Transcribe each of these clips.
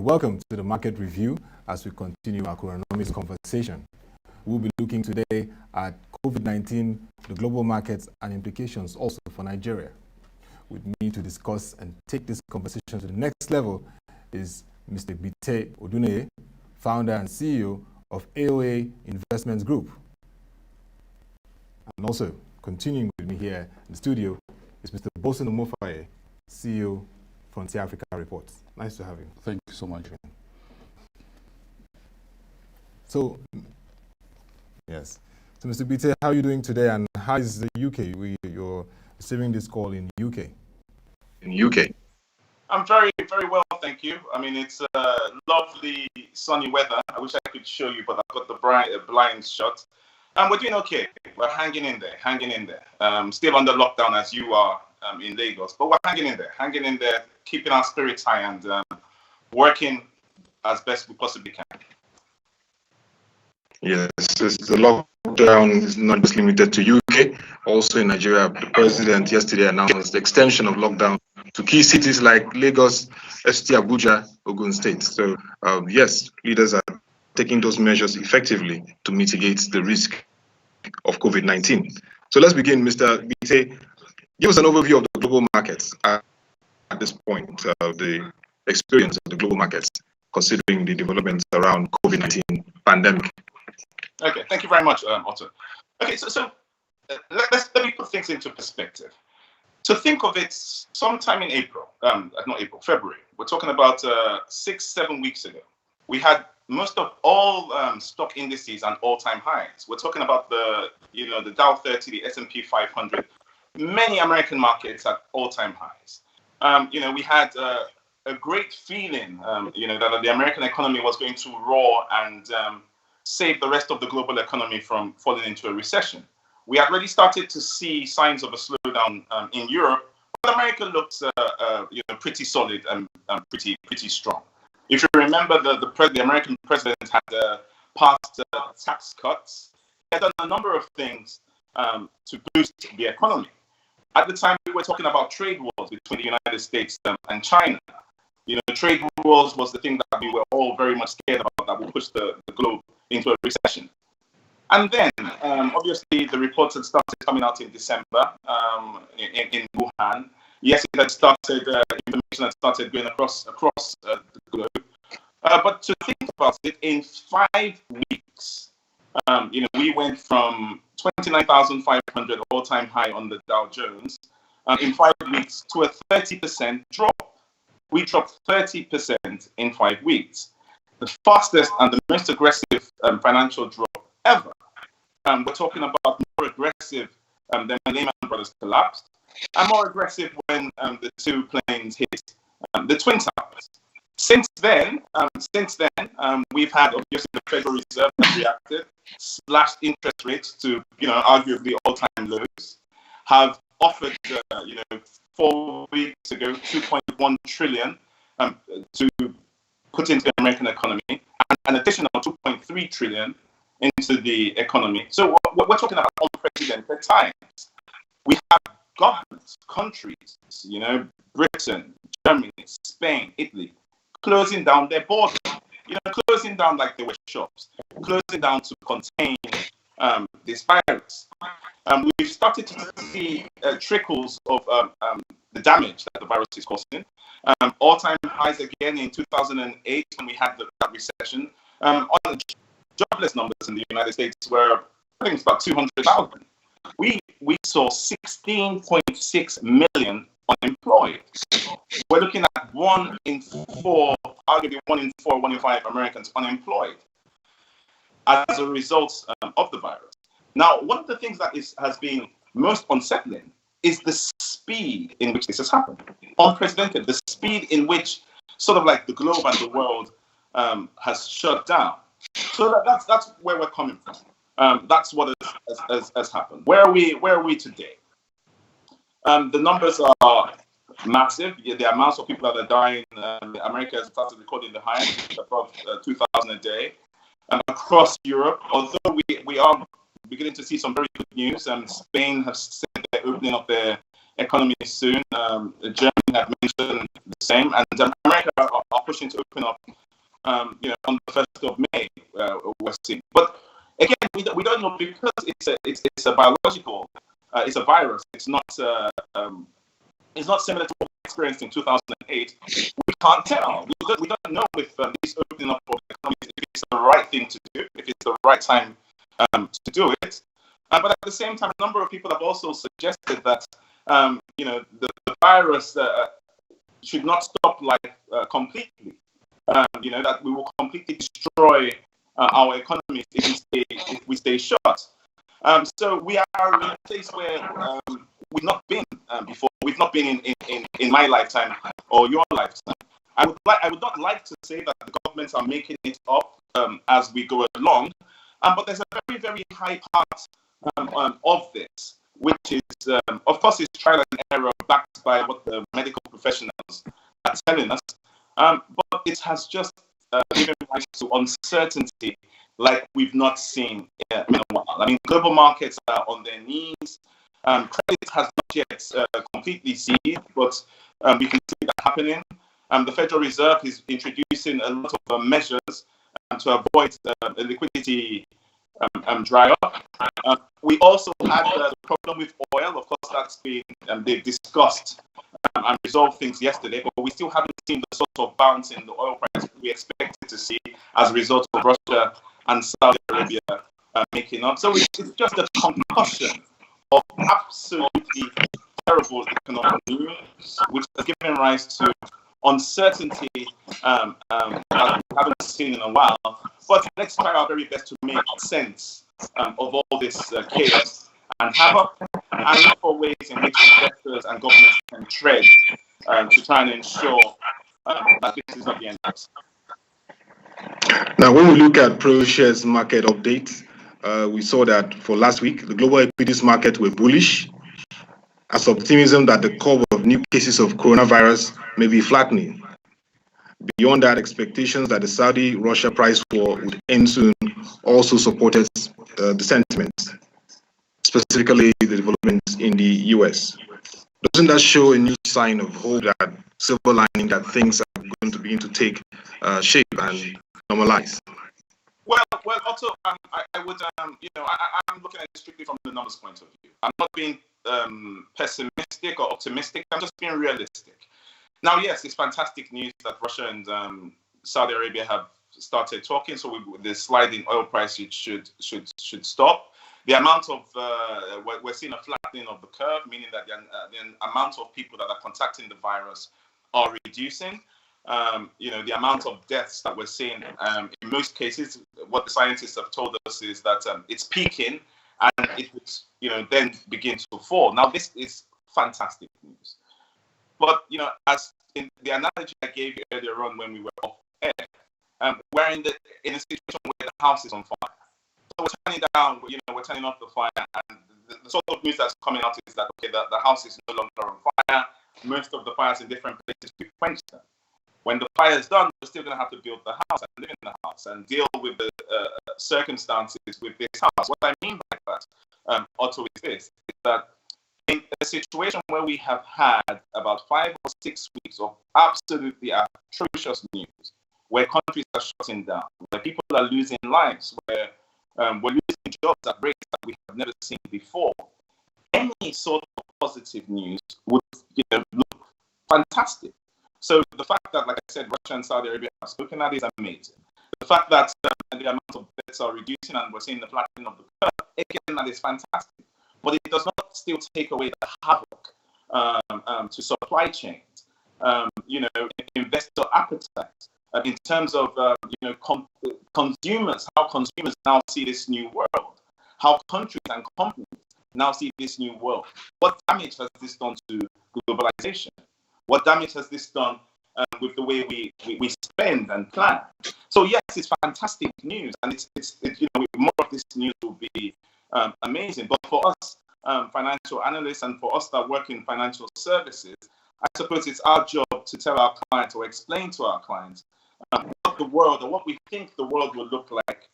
welcome to the Market Review as we continue our Coronanomics conversation. We'll be looking today at COVID-19, the global markets, and implications also for Nigeria. With me to discuss and take this conversation to the next level is Mr. Gbite Oduneye, founder and CEO of AOA Investment Group. And also continuing with me here in the studio is Mr. Bosun Omofaye, CEO Frontier Africa Reports. Nice to have you. Thank you so much. So, yes. So, Mr. Gbite, how are you doing today, and how is the UK? You're receiving this call in UK. I'm very, very well, thank you. I mean, it's lovely sunny weather. I wish I could show you, but I've got the blinds shut. And we're doing okay. We're hanging in there. Still under lockdown as you are in Lagos, but we're hanging in there, keeping our spirits high and working as best we possibly can. Yes, the lockdown is not just limited to UK. Also in Nigeria, the president yesterday announced the extension of lockdown to key cities like Lagos, ST, Abuja, Ogun State. So yes, leaders are taking those measures effectively to mitigate the risk of COVID-19. So let's begin, Mr. Gbite. Give us an overview of the global markets at this point, the experience of the global markets, considering the developments around COVID-19 pandemic. Okay, thank you very much, Otto. Okay, so let me put things into perspective. To think of it, sometime in February, we're talking about 6-7 weeks ago, we had most of all stock indices and all-time highs. We're talking about the Dow 30, the S&P 500, many American markets at all-time highs. We had a great feeling, that the American economy was going to roar and save the rest of the global economy from falling into a recession. We had already started to see signs of a slowdown in Europe, but America looks pretty solid and pretty strong. If you remember, the American president had passed tax cuts. He had done a number of things to boost the economy. At the time, we were talking about trade wars between the United States and China. Trade wars was the thing that we were all very much scared about, that would push the globe into a recession. And then, obviously, the reports had started coming out in December in Wuhan. Yes, it had started, information had started going across the globe. But to think about it, in 5 weeks, we went from 29,500 all-time high on the Dow Jones in 5 weeks to a 30% drop. We dropped 30% in 5 weeks. The fastest and the most aggressive financial drop ever. We're talking about more aggressive than when Lehman Brothers collapsed, and more aggressive when the two planes hit the Twin Towers. Since then, we've had, obviously, the Federal Reserve has reacted, slashed interest rates to, arguably all-time lows, have offered, 4 weeks ago, 2.1 trillion to put into the American economy, and an additional 2.3 trillion into the economy. So we're talking about unprecedented times. We have governments, countries, Britain, Germany, Spain, Italy, closing down their borders, closing down like they were shops, closing down to contain this virus. We've started to see trickles of the damage that the virus is causing. All-time highs again in 2008 when we had that recession. On jobless numbers in the United States were, I think it's about 200,000. We saw 16.6 million unemployed. We're looking at 1 in 4, arguably 1 in 4, 1 in 5 Americans unemployed as a result of the virus. Now, one of the things that has been most unsettling is the speed in which this has happened. Unprecedented. The speed in which sort of like the globe and the world has shut down. So that's where we're coming from. That's what has happened. Where are we today? The numbers are massive. The amounts of people that are dying, America has started recording the highest, above 2,000 a day. Across Europe, although we are beginning to see some very good news. Spain has said they're opening up their economy soon. Germany have mentioned the same. And America are pushing to open up, on the 1st of May, we're seeing. But again, we don't know, because it's a biological, it's a virus. It's not similar to what we experienced in 2008. We can't tell. We don't know if this opening up of the economy, if it's the right thing to do, if it's the right time to do it. But at the same time, a number of people have also suggested that the virus should not stop life completely. That we will completely destroy our economies if we stay shut. So we are in a place where we've not been before. We've not been in my lifetime or your lifetime. I would not like to say that the governments are making it up as we go along, but there's a very, very high part of this, which is, of course, it's trial and error backed by what the medical professionals are telling us, but it has just given rise to uncertainty like we've not seen in a while. I mean, global markets are on their knees. Credit has not yet completely seized, but we can see that happening. The Federal Reserve is introducing a lot of measures to avoid liquidity dry up. We also had the problem with oil. Of course, that's been they've discussed and resolved things yesterday, but we still haven't seen the sort of bounce in the oil price we expected to see as a result of Russia and Saudi Arabia making up. So it's just a concussion of absolutely terrible economic news, which has given rise to uncertainty that we haven't seen in a while. But let's try our very best to make sense of all this chaos and havoc, and look for ways in which investors and governments can tread to try and ensure that this is not the end of us. Now, when we look at ProShares market updates, we saw that for last week, the global equities market were bullish, as optimism that the curve of new cases of coronavirus may be flattening. Beyond that, expectations that the Saudi-Russia price war would end soon also supported the sentiment, specifically the developments in the US. Doesn't that show a new sign of hope, that silver lining, that things are going to begin to take shape and normalize? Well, Otto, I would, I'm looking at it strictly from the numbers point of view. I'm not being pessimistic or optimistic. I'm just being realistic. Now, yes, it's fantastic news that Russia and Saudi Arabia have started talking. So the slide in oil price should stop. The amount of we're seeing a flattening of the curve, meaning that the amount of people that are contacting the virus are reducing. The amount of deaths that we're seeing, in most cases, what the scientists have told us is that it's peaking and it would, then begin to fall. Now, this is fantastic news. But, as in the analogy I gave you earlier on when we were off air, we're in a situation where the house is on fire. So we're turning down, we're turning off the fire, and the sort of news that's coming out is that, okay, the house is no longer on fire. Most of the fires in different places, we've quenched them. When the fire is done, we're still going to have to build the house and live in the house and deal with the circumstances with this house. What I mean by that, Otto, is this, is that in a situation where we have had about 5 or 6 weeks of absolutely atrocious news, where countries are shutting down, where people are losing lives, where we're losing jobs at rates that we have never seen before, any sort of positive news would look fantastic. So the fact that, like I said, Russia and Saudi Arabia have spoken at is amazing. The fact that the amount of deaths are reducing and we're seeing the flattening of the curve, again, that is fantastic. But it does not still take away the havoc to supply chains, investor appetite, in terms of consumers, how consumers now see this new world, how countries and companies now see this new world. What damage has this done to globalization? What damage has this done with the way we spend and plan? So yes, it's fantastic news, and it's more of this news will be amazing. But for us financial analysts and for us that work in financial services, I suppose it's our job to tell our clients or explain to our clients what the world or what we think the world will look like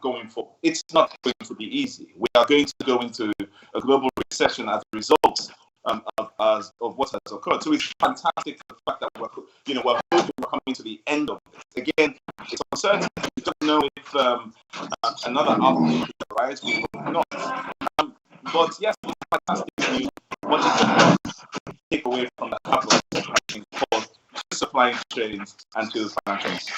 going forward. It's not going to be easy. We are going to go into a global recession as a result of what has occurred. So it's fantastic the fact that we're hoping we're coming coming to the end of this. Again, it's uncertain. We don't know if another outbreak will arise. We hope not. But yes, it's fantastic news. What is the take away from that couple of things called supply chains and to the financial market?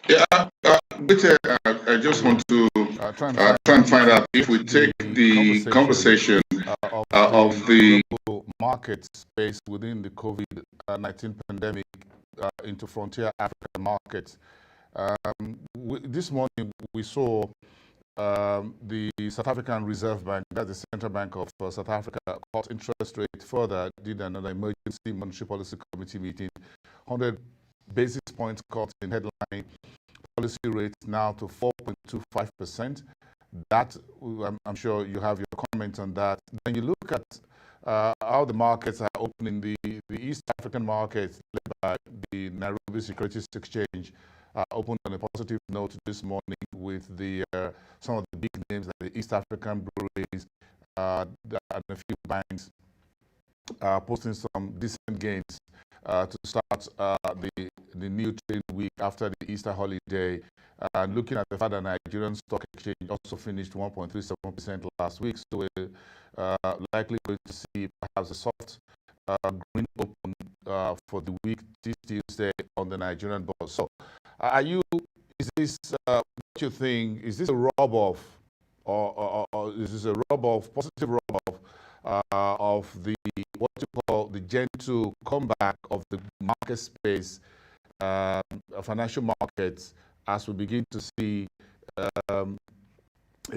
Yeah, I just want to try and find out if we take the conversation of the market space within the COVID-19 pandemic into frontier African markets. This morning we saw the South African Reserve Bank, that's the Central Bank of South Africa, cut interest rate further, did another emergency monetary policy committee meeting, 100 basis points cut in headline policy rate now to 4.25%. That, I'm sure you have your comment on that. Then you look at how the markets are opening. The East African markets led by the Nairobi Securities Exchange opened on a positive note this morning with the some of the big names like the East African breweries and a few banks posting some decent gains to start the new trading week after the Easter holiday. Looking at the fact that Nigerian stock exchange also finished 1.37% last week, so we're likely going to see perhaps a soft green open for the week this Tuesday on the Nigerian board. So, is this what you think? Is this a rub-off, or is this a rub-off, positive rub-off of the what you call the gentle comeback of the market space, financial markets, as we begin to see a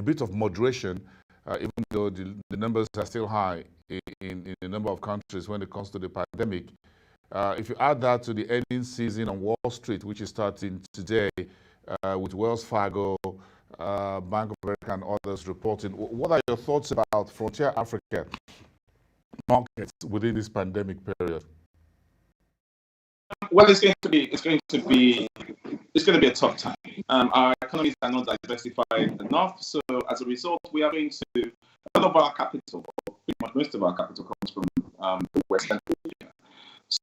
bit of moderation, even though the numbers are still high in a number of countries when it comes to the pandemic. If you add that to the earnings season on Wall Street, which is starting today with Wells Fargo, Bank of America, and others reporting, what are your thoughts about frontier Africa markets within this pandemic period? Well, it's going to be a tough time. Our economies are not diversified enough, so as a result, we are going to a lot of our capital, pretty much most of our capital, comes from the Western Asia.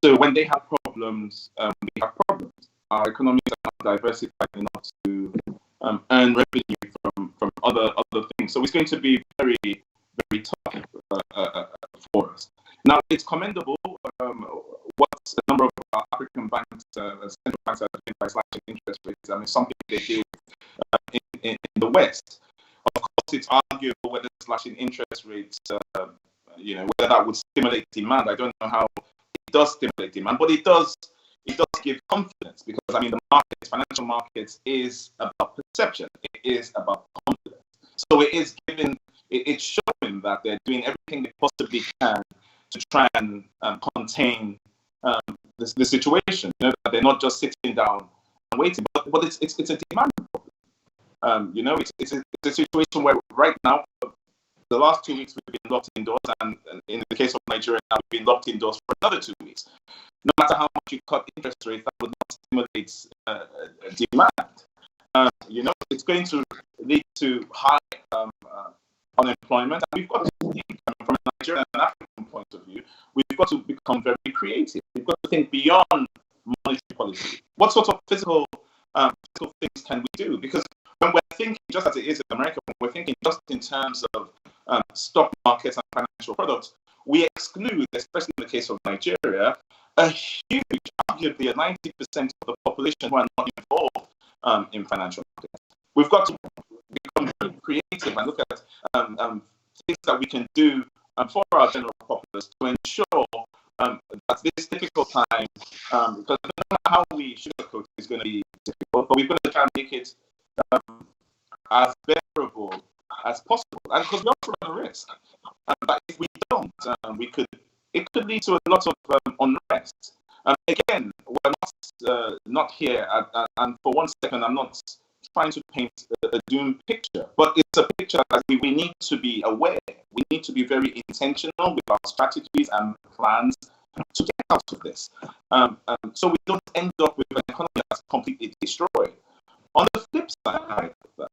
So when they have problems, we have problems. Our economies are not diversified enough to earn revenue from other things. So it's going to be very, very tough for us. Now, it's commendable what a number of our African banks, central banks, are doing by slashing interest rates. I mean, something they do in the West. Of course, it's arguable whether slashing interest rates, whether that would stimulate demand. I don't know how it does stimulate demand, but it does give confidence, because I mean, the markets, financial markets, is about perception. It is about confidence. So it's showing that they're doing everything they possibly can to try and contain the situation. That they're not just sitting down and waiting, but it's a demand problem. It's a situation where right now, the last 2 weeks we've been locked indoors, and in the case of Nigeria, now we've been locked indoors for another 2 weeks. No matter how much you cut interest rates, that would not stimulate demand. It's going to lead to high unemployment. And we've got to think, from a Nigerian and African point of view, we've got to become very creative. We've got to think beyond monetary policy. What sort of physical things can we do? Because when we're thinking, just as it is in America, when we're thinking just in terms of stock markets and financial products, we exclude, especially in the case of Nigeria, a huge, arguably 90% of the population who are not involved in financial markets. We've got to become very creative and look at things that we can do for our general populace to ensure that this difficult time, because no matter how we sugarcoat it, is going to be difficult, but we've got to try and make it as bearable as possible. And because we also run a risk that if we don't, it could lead to a lot of unrest. Again, we're not here, and for 1 second, I'm not trying to paint a doom picture, but it's a picture that we need to be aware. We need to be very intentional with our strategies and plans to get out of this, so we don't end up with an economy that's completely destroyed. On the flip side of that,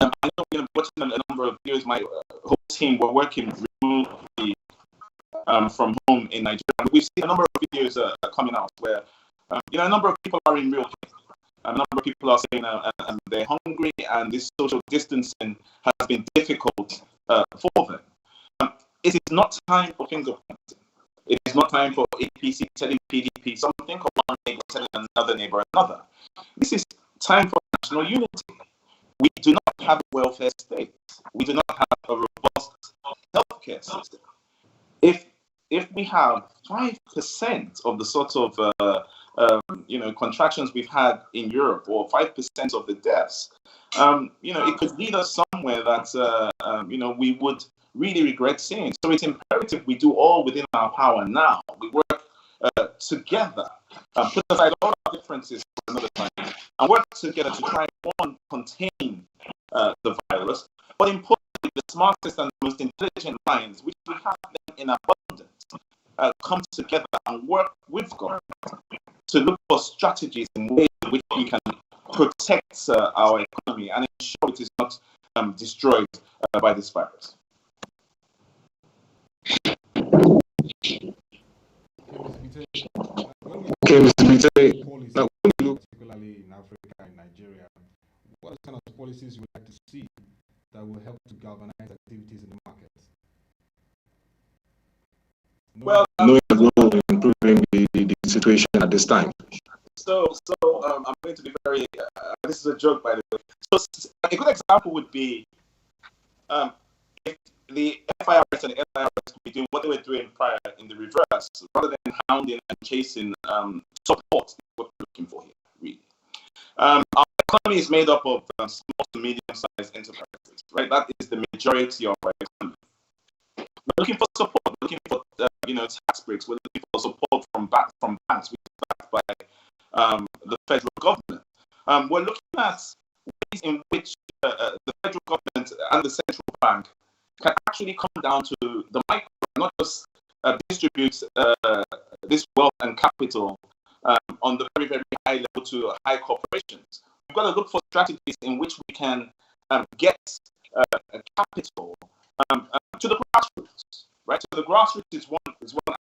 I know we're watching a number of videos. My whole team were working remotely from home in Nigeria. We've seen a number of videos coming out where a number of people are in real pain. A number of people are saying they're hungry, and this social distancing has been difficult for them. It is not time for finger pointing. It is not time for APC telling PDP something, or one neighbor telling another neighbor another. This is time for national unity. We do not have a welfare state. We do not have a robust healthcare system. If we have 5% of the sort of contractions we've had in Europe, or 5% of the deaths, it could lead us somewhere that we would really regret seeing. So it's imperative we do all within our power now. We work together, put aside all our differences for another time, and work together to try and contain the virus. But importantly, the smartest and most intelligent minds, which we have them in abundance, come together and work with government to look for strategies in ways in which we can protect our economy and ensure it is not destroyed by this virus. Okay, Mr. Gbite, now when we look particularly in Africa and Nigeria, what kind of policies would you like to see that will help to galvanize activities in the market? Well, no role in improving the situation at this time. So I'm going to be very. This is a joke, by the way. So a good example would be if the FIRS and the LIRS could be doing what they were doing prior in the reverse, rather than hounding and chasing support. What we're looking for here, really. Our economy is made up of small to medium-sized enterprises, right? That is the majority of our economy. We're looking for support. We're looking for tax breaks. We're looking for support from banks, which is backed by the federal government. We're looking at ways in which the federal government and the central bank can actually come down to the micro, not just distribute this wealth and capital on the very, very high level to high corporations. We've got to look for strategies in which we can get capital to the grassroots, right? So the grassroots is one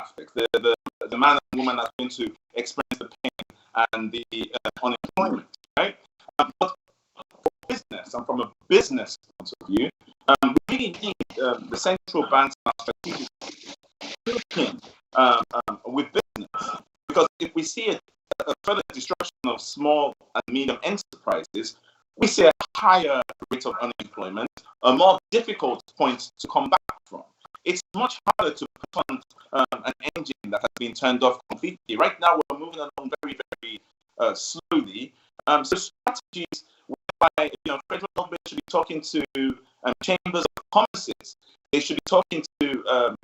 aspect. The man and woman are going to experience the pain and the unemployment, right? But for business, and from a business point of view, we really need the central banks and our strategic thinking with business, because if we see a further destruction of small and medium enterprises, we see a higher rate of unemployment, a more difficult point to come back from. It's much harder to put on an engine that has been turned off completely. Right now, we're moving along very, very slowly. So strategies whereby federal government should be talking to chambers of commerce. They should be talking to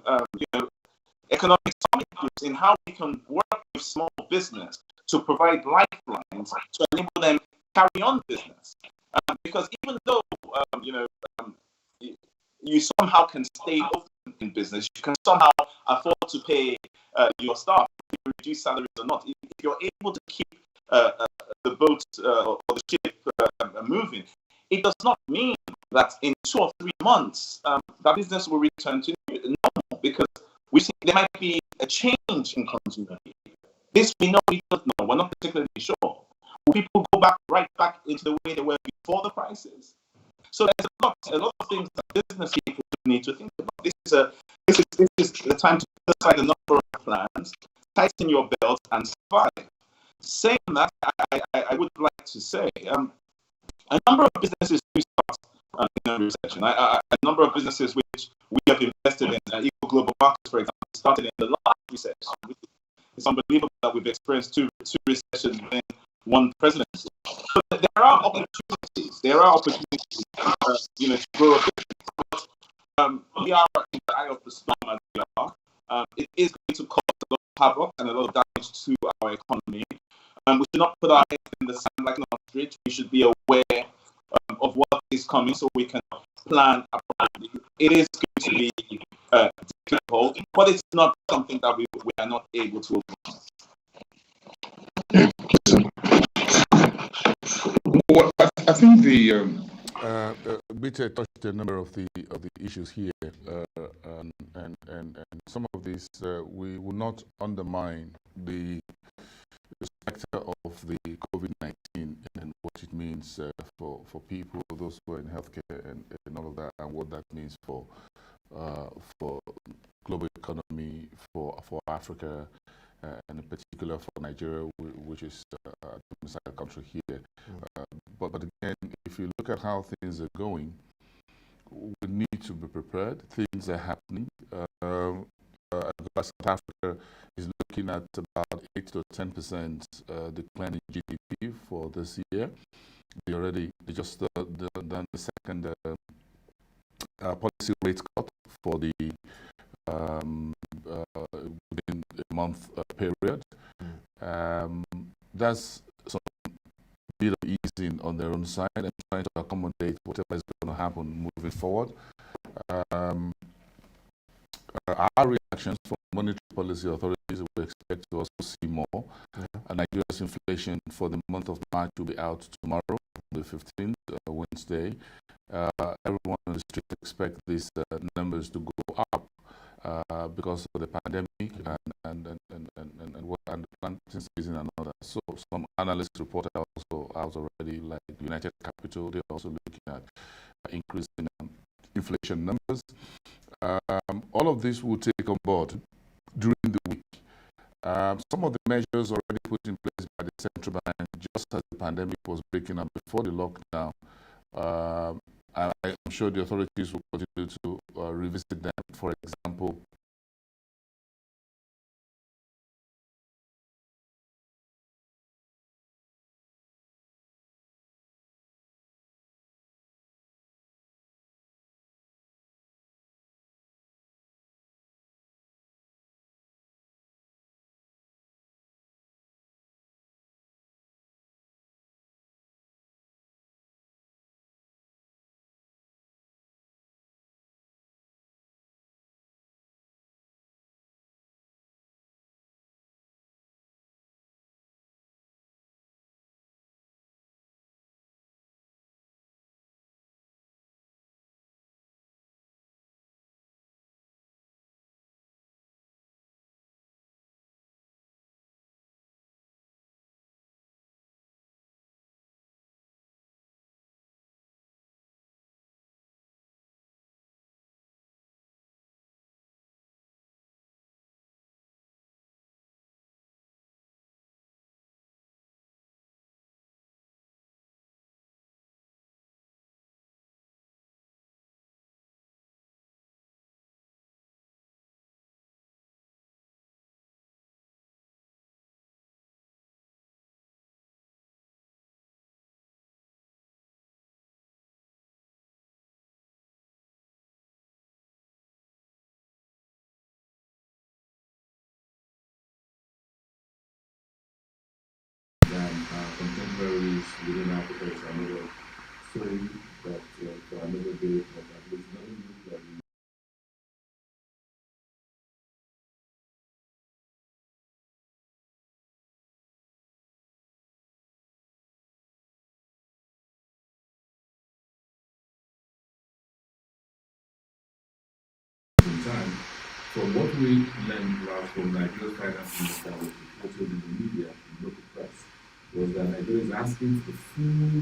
economic summit groups in how we can work with small business to provide lifelines to enable them carry on business. Because even though you somehow can stay open in business, you can somehow afford to pay your staff, if you reduce salaries or not. If you're able to keep the boat or the ship moving, it does not mean that in 2 or 3 months that business will return to normal, because we see there might be a change in consumer behavior. This we know, we don't know. We're not particularly sure. Will people go right back into the way they were before the crisis? So there's a lot of things that business people need to think about. This is the time to put aside a number of plans, tighten your belt, and survive. Saying that, I would like to say a number of businesses do start in a recession. A number of businesses which we have invested in, Eco Global Markets, for example, started in the last recession. It's unbelievable that we've experienced two recessions within one presidency. So there are opportunities. To grow a business. But we are in the eye of the storm as we are. It is going to cause a lot of havoc and a lot of damage to our economy. We should not put our heads in the sand like an ostrich. We should be aware of what is coming so we can plan appropriately. It is going to be difficult, but it's not something that we are not able to overcome. Well, I think Gbite touched a number of the issues here, some of these we will not undermine the specter of the COVID-19 and what it means for people, those who are in healthcare and all of that, and what that means for global economy, for Africa, and in particular for Nigeria, which is a domicile country here. But again, if you look at how things are going, we need to be prepared. Things are happening. South Africa is looking at about 8 to 10% decline in GDP for this year. They just done the second policy rate cut for the within a month period. That's some bit of easing on their own side and trying to accommodate whatever is going to happen moving forward. Our reactions from monetary policy authorities, we expect to also see more. Nigeria's inflation for the month of March will be out tomorrow, the 15th, Wednesday. Everyone on the street expects these numbers to go up because of the pandemic and the planting season and all that. So some analyst reports are also out already, like United Capital. They're also looking at increasing inflation numbers. All of this will take on board during the week. Some of the measures already put in place by the central bank just as the pandemic was breaking up before the lockdown. And I'm sure the authorities will continue to revisit them. For example, contemporaries within Africa is another story that for another day, but at least knowing that we time, from what we learned last from Nigeria's finance minister was reported in the media, in local press, was that Nigeria is asking for full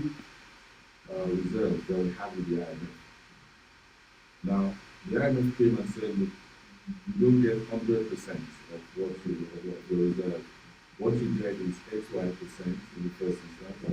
reserves that we have with the IMF. Now, the IMF came and said, look, you don't get 100% of what you reserve. What you get is XY% in the first instance,